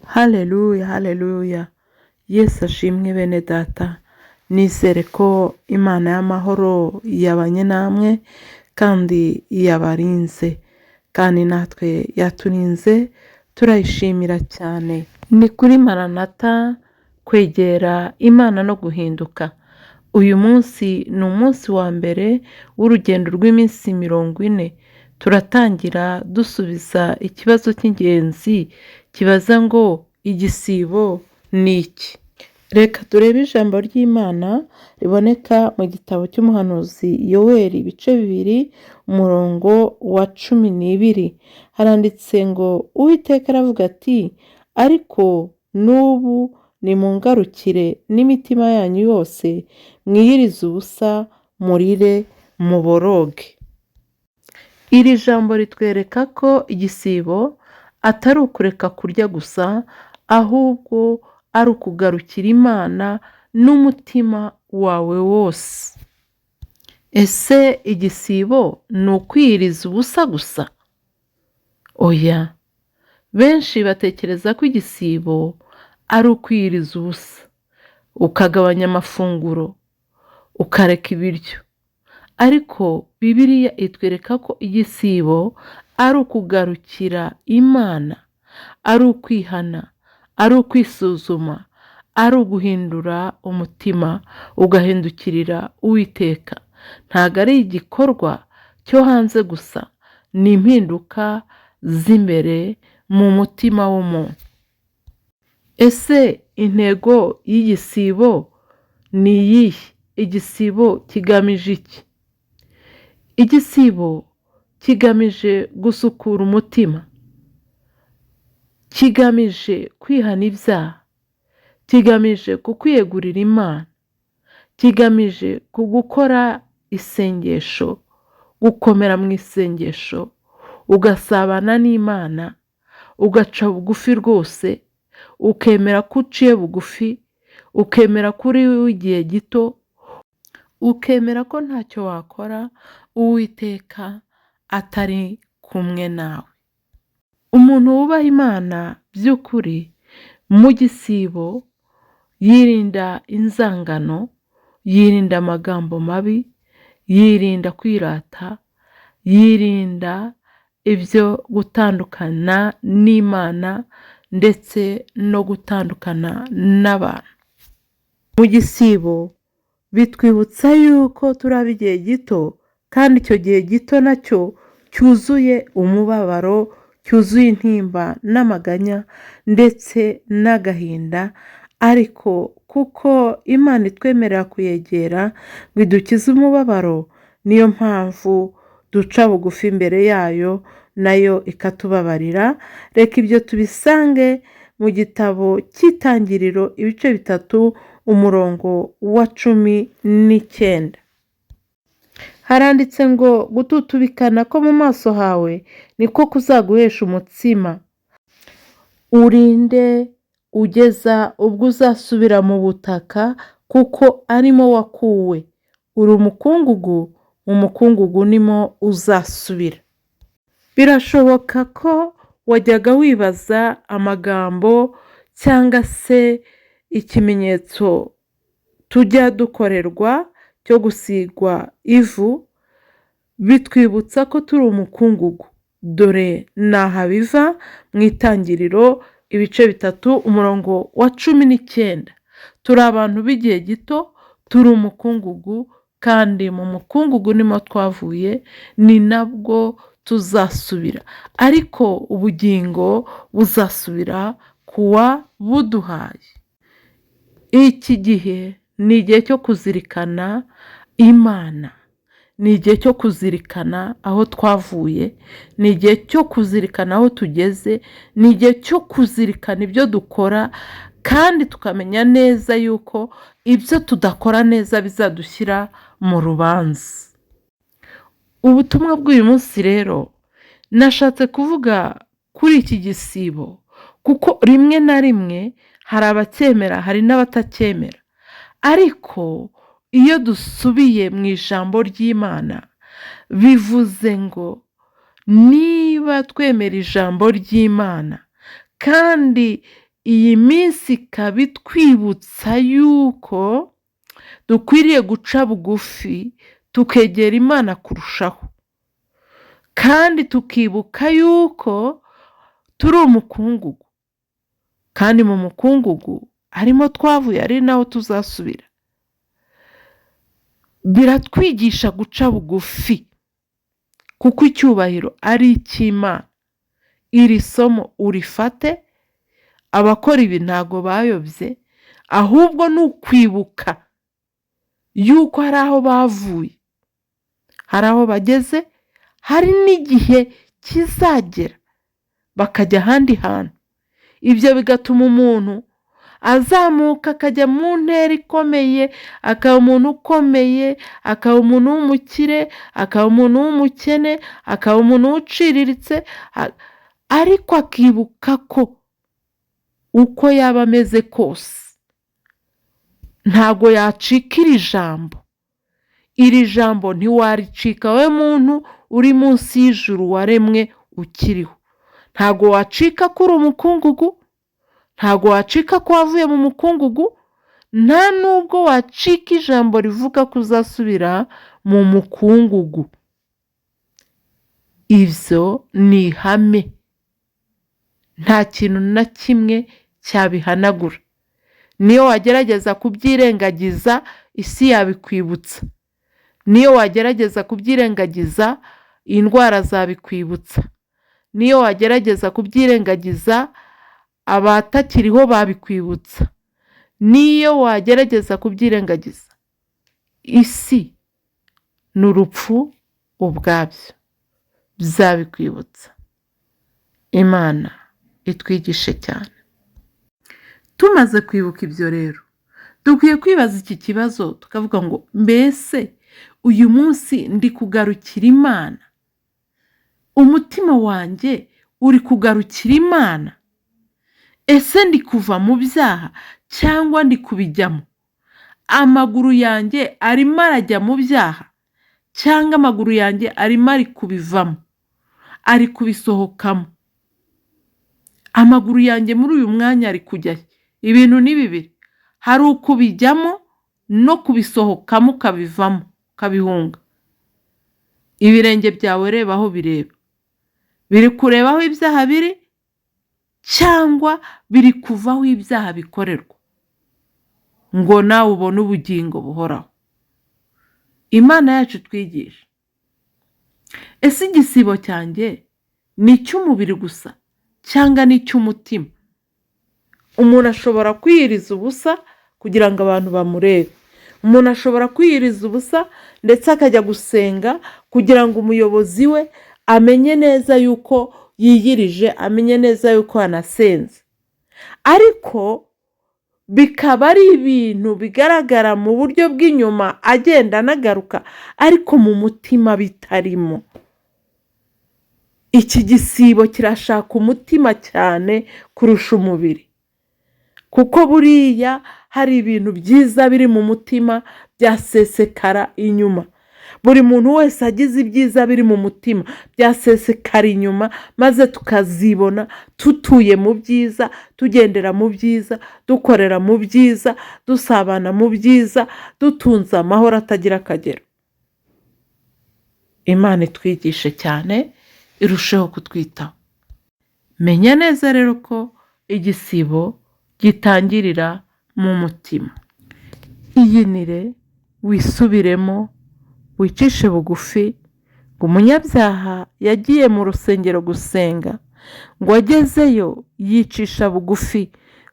Haleluya, haleluya. Yesu ashimwe bene data. Nizere ko Imana y'amahoro yabanye namwe kandi yabarinze. Kandi natwe yaturinze turayishimira cyane. Ni kuri Maranatha kwegera Imana no guhinduka. Uyu munsi ni umunsi wa mbere w'urugendo rw'iminsi 40. Turatangira dusubiza ikibazo cy'ingenzi kibaza ngo igisibo ni iki? Reka turebe ijambo ry'Imana riboneka mu gitabo cy'umuhanuzi Yoweli ibice 2 umurongo wa 12. Haranditse ngo Uwiteka aravuga ati ariko n'ubu nimungarukire n'imitima yanyu yose mwiyirize ubusa murire muboroge. Iri jambo ritwereka ko igisibo atari ukureka kurya gusa, ahubwo ari ukugarukira Imana n'umutima wawe wose. Ese igisibo ni ukwiyiriza ubusa gusa? Oya, benshi batekereza ko igisibo ari ukwiyiriza ubusa, ukagabanya amafunguro, ukareka ibiryo. Ariko Bibiliya itwereka ko igisibo ari ukugarukira Imana, ari ukwihana, ari ukwisuzuma, ari uguhindura umutima, ugahindukirira Uwiteka. Ntabwo ari igikorwa cyo hanze gusa, ni impinduka z'imbere mu mutima w'umuntu. Ese intego y'igisibo ni iyihe? Igisibo kigamije iki? Igisibo kigamije gusukura umutima, kigamije kwihana ibyaha, kigamije kukwiyegurira Imana, kigamije kugukora isengesho, gukomera mu isengesho, ugasabana n'Imana, ugaca bugufi rwose, ukemera ko uciye bugufi, ukemera ko uri w'igihe gito, ukemera ko ntacyo wakora Uwiteka atari kumwe nawe. Umuntu wubaha Imana by'ukuri mu gisibo yirinda inzangano, yirinda amagambo mabi, yirinda kwirata, yirinda ibyo gutandukana n'Imana ndetse no gutandukana n'abantu. Mu gisibo bitwibutsa yuko turaba igihe gito, kandi icyo gihe gito nacyo cyuzuye umubabaro, cyuzuye intimba n'amaganya ndetse n'agahinda. Ariko kuko Imana itwemerera kuyegera ngo idukize umubabaro, niyo mpamvu duca bugufi imbere yayo, nayo ikatubabarira. Reka ibyo tubisange mu gitabo cy'Itangiriro ibice 3 umurongo wa 19. Haranditse ngo gututubikana ko mu maso hawe niko kuzaguhesha umutsima, urinde ugeza ubwo uzasubira mu butaka kuko arimo wakuwe, uri umukungugu, mu mukungugu nimo uzasubira. Birashoboka ko wajyaga wibaza amagambo cyangwa se ikimenyetso tujya dukorerwa cyo gusigwa ivu bitwibutsa ko turi umukungugu. Dore naha biva mu Itangiriro ibice 3 umurongo wa 19. Turi abantu b'igihe gito, turi umukungugu, kandi mu mukungugu nimo twavuye, ni nabwo tuzasubira. Ariko ubugingo buzasubira kuwa buduhaye. Iki gihe ni igihe cyo kuzirikana Imana, ni igihe cyo kuzirikana aho twavuye, ni igihe cyo kuzirikana aho tugeze, ni igihe cyo kuzirikana ibyo dukora, kandi tukamenya neza yuko ibyo tudakora neza bizadushyira mu rubanza. Ubutumwa bw'uyu munsi rero nashatse kuvuga kuri iki gisibo, kuko rimwe na rimwe hari abacyemera, hari n'abatacyemera. Ariko iyo dusubiye mu ijambo ry'Imana, bivuze ngo niba twemera ijambo ry'Imana kandi iyi minsi ikaba itwibutsa yuko dukwiriye guca bugufi tukegera Imana kurushaho, kandi tukibuka yuko turi umukungugu, kandi mu mukungugu harimo twavuye, ari naho tuzasubira. Biratwigisha guca bugufi kuko icyubahiro ari icy'Imana. Iri somo urifate, abakora ibi ntago bayobye, ahubwo ni ukwibuka yuko hari aho bavuye, hari aho bageze, hari n'igihe kizagera bakajya ahandi hantu. Ibyo bigatuma umuntu azamuka akajya mu ntera ikomeye, akaba umuntu ukomeye, akaba umuntu w'umukire, akaba umuntu w'umukene, akaba umuntu uciriritse, ariko akibuka ko uko yaba ameze kose ntago yacika iri jambo. Iri jambo ntiwaricika wowe muntu uri munsi y'ijuru waremwe ukiriho. Ntago wacika ko uri umukungugu, ntago wacika ko wavuye mu mukungugu, nta nubwo wacika ijambo rivuga ko uzasubira mu mukungugu. Ibyo ni ihame, nta kintu na kimwe cyabihanagura. Niyo wagerageza kubyirengagiza, isi yabikwibutsa. Niyo wagerageza kubyirengagiza, indwara zabikwibutsa. Niyo wagerageza kubyirengagiza, abatakiriho babikwibutsa. Niyo wagerageza kubyirengagiza, isi n'urupfu ubwabyo bizabikwibutsa. Imana itwigishe cyane. Tumaze kwibuka ibyo rero, dukwiye kwibaza iki kibazo tukavuga ngo mbese uyu munsi ndi kugarukira Imana? Umutima wanjye uri kugarukira Imana? Ese ndi kuva mu byaha cyangwa ndi kubijyamo? Amaguru yanjye arimo arajya mu byaha cyangwa amaguru yanjye arimo ari kubivamo, ari kubisohokamo? Amaguru yanjye muri uyu mwanya ari kujya he? Ibintu ni bibiri, hari ukubijyamo no kubisohokamo ukabivamo, ukabihunga. Ibirenge byawe reba aho bireba, biri kureba aho ibyaha biri cyangwa biri kuvaho ibyaha bikorerwa ngo nawe ubone ubugingo buhoraho. Imana yacu twigisha. Ese igisibo cyanjye ni icy'umubiri gusa cyangwa ni icy'umutima? Umuntu ashobora kwiyiriza ubusa kugira ngo abantu bamurebe. Umuntu ashobora kwiyiriza ubusa ndetse akajya gusenga kugira ngo umuyobozi we amenye neza yuko yiyirije, amenye neza yuko anasenze. Ariko bikaba ari ibintu bigaragara mu buryo bw'inyuma, agenda anagaruka, ariko mu mutima bitarimo. Iki gisibo kirashaka umutima cyane kurusha umubiri, kuko buriya hari ibintu byiza biri mu mutima byasesekara inyuma. Buri muntu wese agize ibyiza biri mu mutima byasesekara inyuma, maze tukazibona tutuye mu byiza, tugendera mu byiza, dukorera mu byiza, dusabana mu byiza, dutunze amahoro atagira akagero. Imana itwigishe cyane, irusheho kutwitaho. Menya neza rero ko igisibo gitangirira mu mutima. Iyinire, wisubiremo, wicishe bugufi, ngo umunyabyaha yagiye mu rusengero gusenga, ngo agezeyo yicisha bugufi,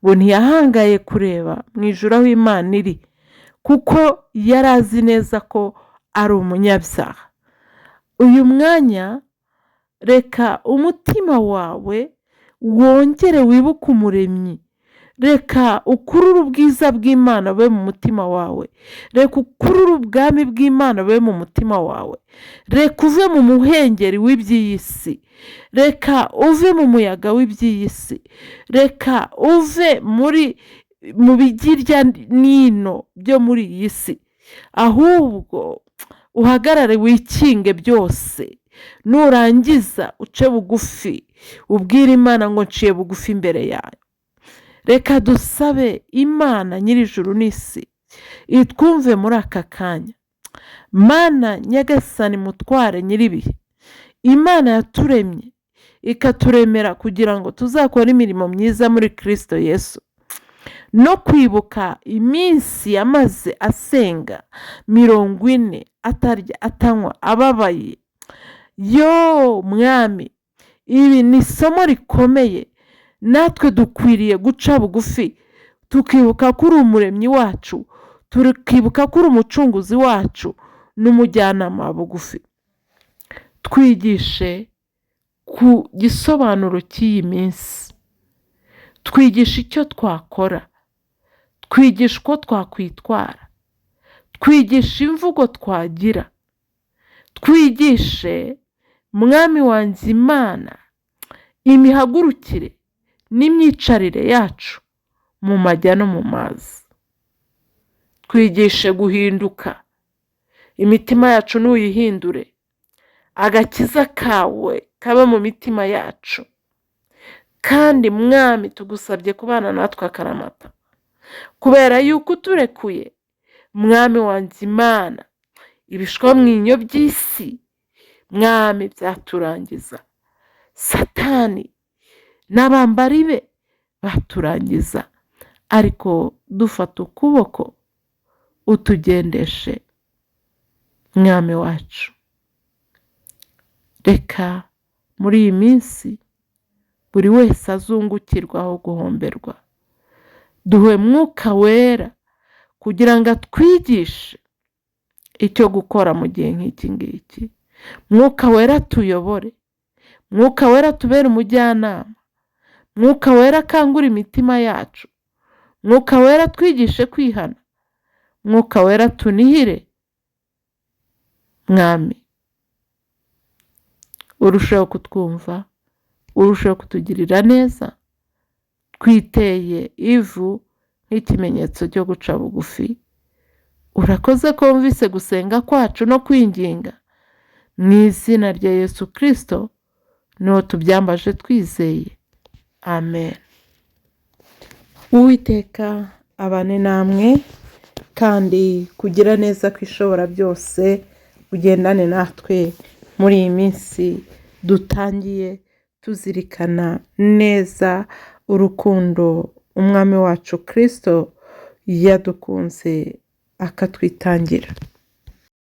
ngo ntiyahangaye kureba mu ijuru aho Imana iri, kuko yari azi neza ko ari umunyabyaha. Uyu mwanya reka umutima wawe wongere wibuke umuremyi. Reka ukurure ubwiza bw'Imana bube mu mutima wawe. Reka ukurure ubwami bw'Imana bube mu mutima wawe. Reka uve mu muhengeri w'iby'iyi si. Reka uve mu muyaga w'iby'iyi si. Reka uve mu bigirya n'ino byo muri iyi si. Ahubwo uhagarare wikinge byose. Nurangiza uce bugufi, ubwire Imana ngo nciye bugufi imbere yayo. reka dusabe Imana nyir'ijuru n'isi itwumve muri aka kanya. Mana nyagasani mutware nyir'ibihe, Imana yaturemye ikaturemera kugira ngo tuzakore imirimo myiza muri Kristo Yesu, no kwibuka iminsi yamaze asenga 40 atarya atanywa ababaye. Yo mwami, ibi ni isomo rikomeye, natwe dukwiriye guca bugufi tukibuka ko uri umuremyi wacu, tukibuka ko uri umucunguzi wacu n'umujyanama bugufi. Twigishe ku gisobanuro cy'iyi minsi, twigisha icyo twakora, twigisha uko twakwitwara, twigisha imvugo twagira, twigishe mwami wanjye Imana imihagurukire n'imyicarire yacu mu majya no mu mazi. Twigishe guhinduka, imitima yacu nuyihindure, agakiza kawe kabe mu mitima yacu. Kandi mwami tugusabye kubana natwe akaramata, kubera yuko uturekuye mwami wanjye Imana, ibishwamwinyo by'isi mwami byaturangiza, Satani n'abambari be baturangiza, ariko dufata ukuboko utugendeshe mwami wacu. Reka muri iyi minsi buri wese azungukirwaho guhomberwa. Duhe Mwuka Wera kugira ngo atwigishe icyo gukora mu gihe nk'iki ngiki. Mwuka Wera tuyobore, Mwuka Wera tubere umujyanama, Mwuka Wera akangura imitima yacu, Mwuka Wera twigishe kwihana, Mwuka Wera tunihire. Mwami urushaho kutwumva, urushaho kutugirira neza, twiteye ivu nk'ikimenyetso cyo guca bugufi. Urakoze ko wumvise gusenga kwacu no kwinginga, mu izina rya Yesu Kristo niho tubyambaje twizeye, amen. Uwiteka abane namwe, kandi kugira neza kwishobora byose kugendane natwe muri iyi minsi dutangiye, tuzirikana neza urukundo umwami wacu Kristo yadukunze akatwitangira.